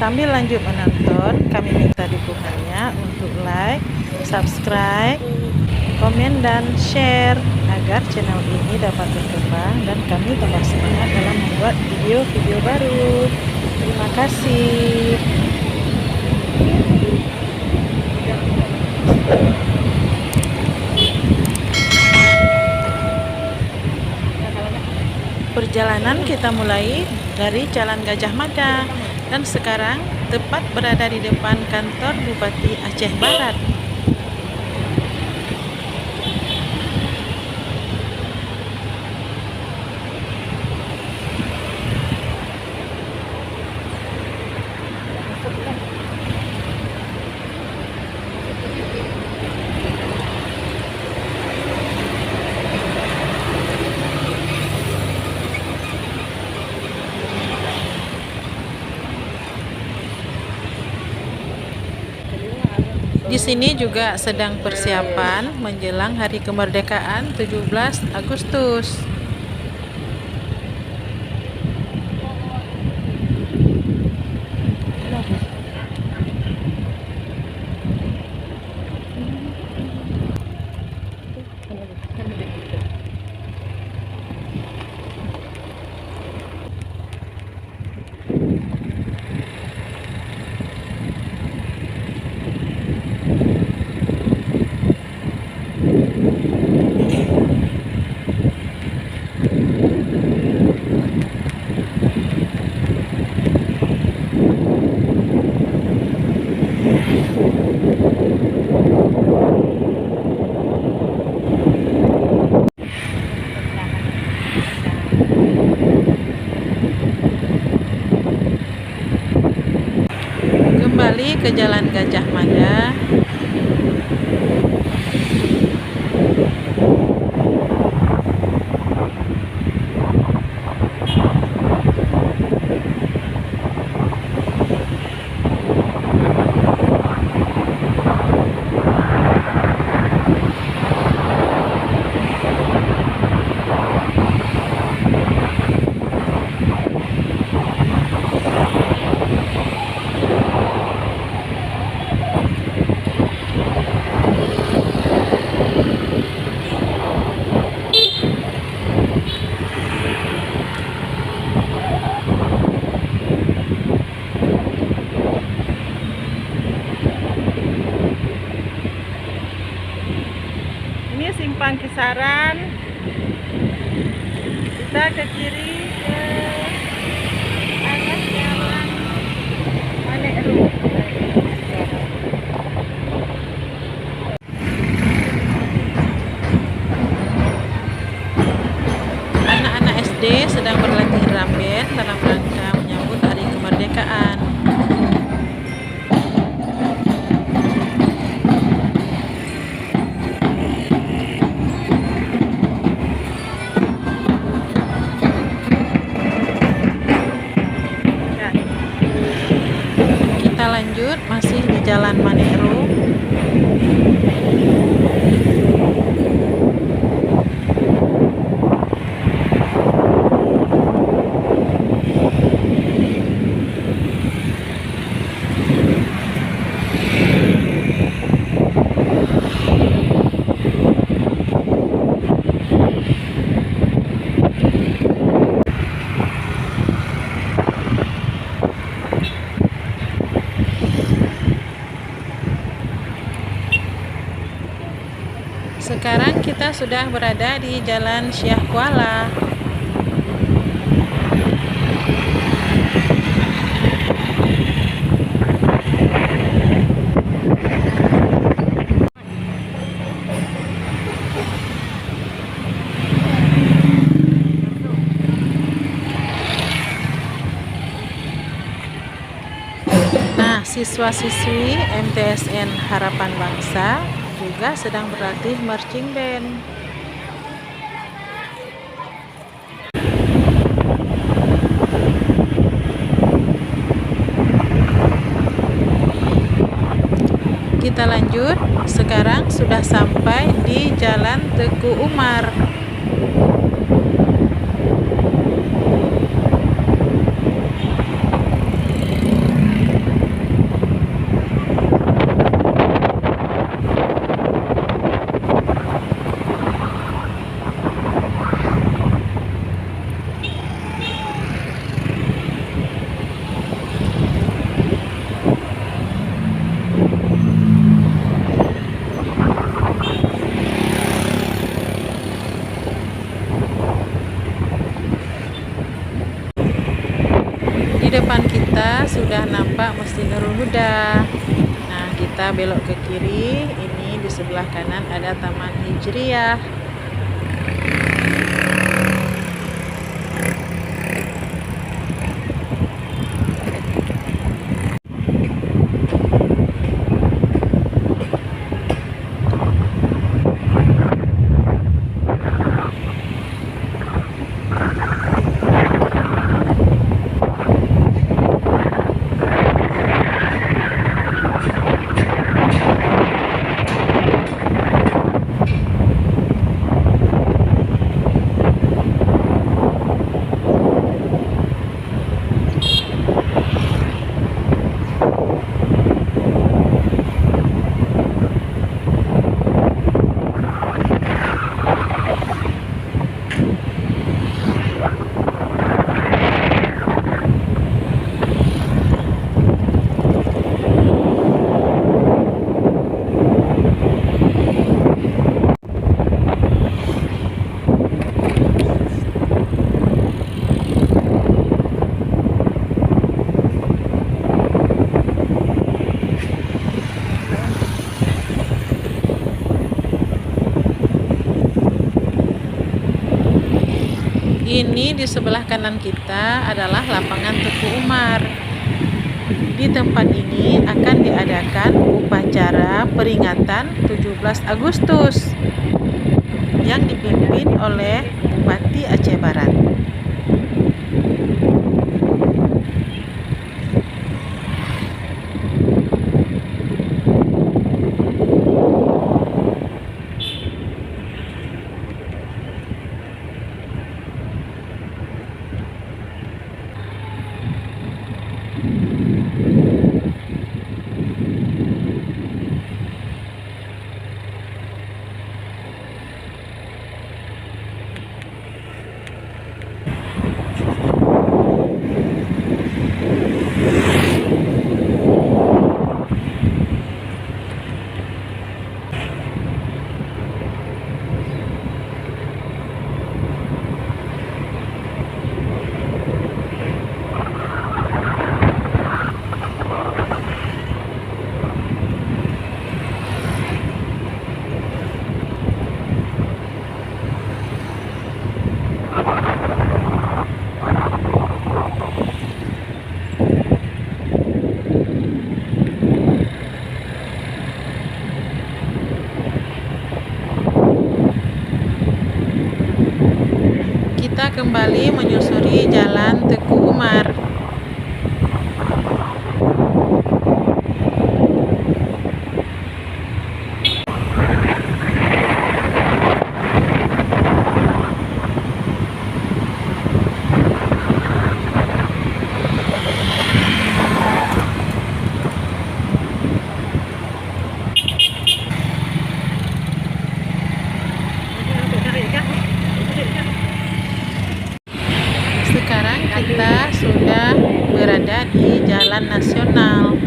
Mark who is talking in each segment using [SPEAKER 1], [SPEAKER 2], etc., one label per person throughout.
[SPEAKER 1] sambil lanjut menonton, kami minta dukungannya untuk like, subscribe, komen, dan share agar channel ini dapat berkembang dan kami tambah semangat dalam membuat video-video baru. Terima kasih. Perjalanan kita mulai dari Jalan Gajah Mada dan sekarang tepat berada di depan kantor Bupati Aceh Barat. Di sini juga sedang persiapan menjelang Hari Kemerdekaan 17 Agustus. Kembali ke Jalan Gajah Mada. Ini simpang Kisaran, kita ke kiri ke arah jalan Manegro. Anak-anak SD sedang berlatih drum band dalam rangka menyambut Hari Kemerdekaan. Lanjut masih di Jalan Manegro. Sekarang kita sudah berada di Jalan Syah Kuala. Nah, siswa-siswi MTSN Harapan Bangsa juga sedang berlatih marching band. Kita lanjut, sekarang sudah sampai di Jalan Teguh Umar. depan kita sudah nampak Masjid Nurul Huda. Nah, kita belok ke kiri. Ini di sebelah kanan ada Taman Hijriyah. Ini di sebelah kanan kita adalah lapangan Teguh Umar. Di tempat ini akan diadakan upacara peringatan 17 Agustus yang dipimpin oleh Bupati Aceh Barat. Kita kembali menyusuri Jalan Teguh Umar. Sekarang kita sudah berada di Jalan Nasional.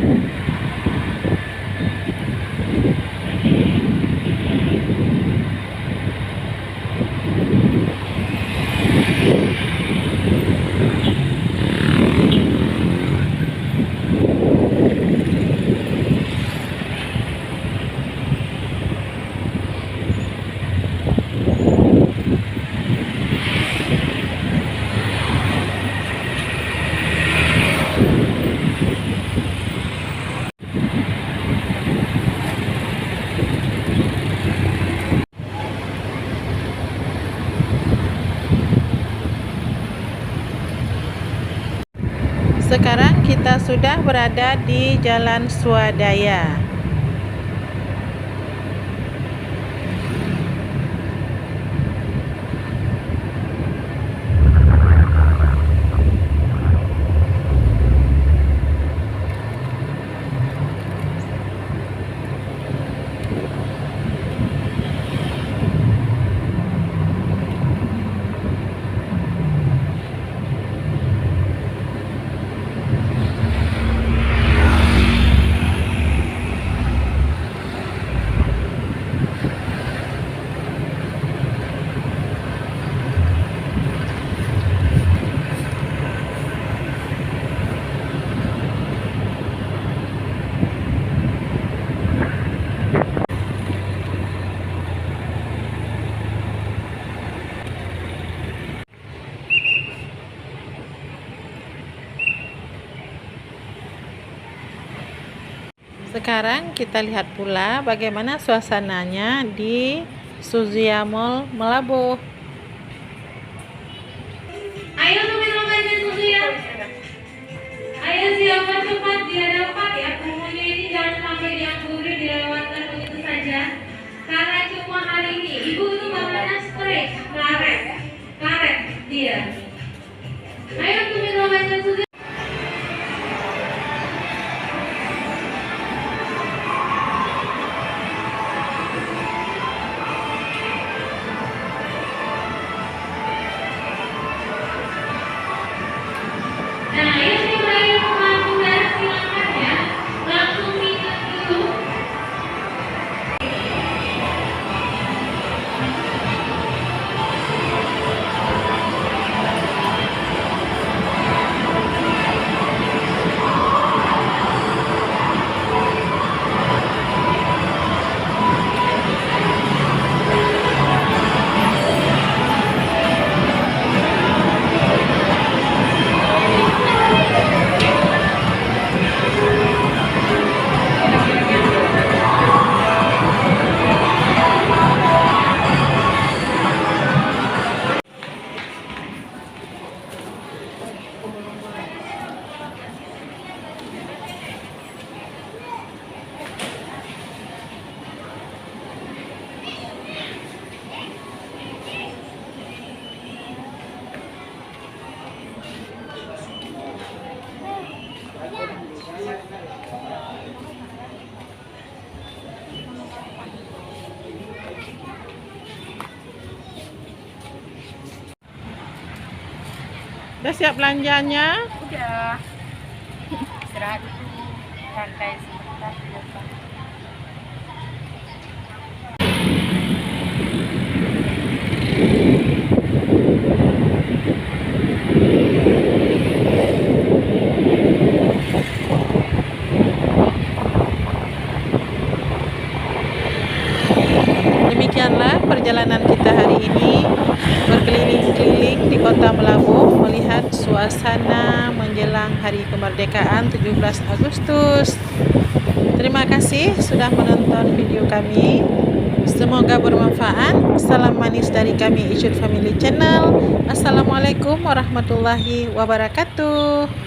[SPEAKER 1] Sekarang kita sudah berada di Jalan Swadaya. Sekarang kita lihat pula bagaimana suasananya di Suzuya Mall Melabuh.
[SPEAKER 2] Ayo teman-teman dan Suzuya. Ayo siapa cepat dia dapat ya. Pokoknya ini jangan sampai diambil dilewatkan begitu saja. Karena cuma hari ini ibu itu bahannya straight, karet dia. Ayo teman-teman dan Suzuya. Nah, ayo mulai pembangunan silakan ya. Langsung minum dulu.
[SPEAKER 1] Udah siap belanjanya?
[SPEAKER 3] Udah istirahat dulu, santai sebentar di depan.
[SPEAKER 1] Demikianlah perjalanan kita hari ini, berkeliling-keliling di Kota Melabuh melihat suasana menjelang Hari Kemerdekaan 17 Agustus. Terima kasih sudah menonton video kami. Semoga bermanfaat. Salam manis dari kami Isyud Family Channel. Assalamualaikum warahmatullahi wabarakatuh.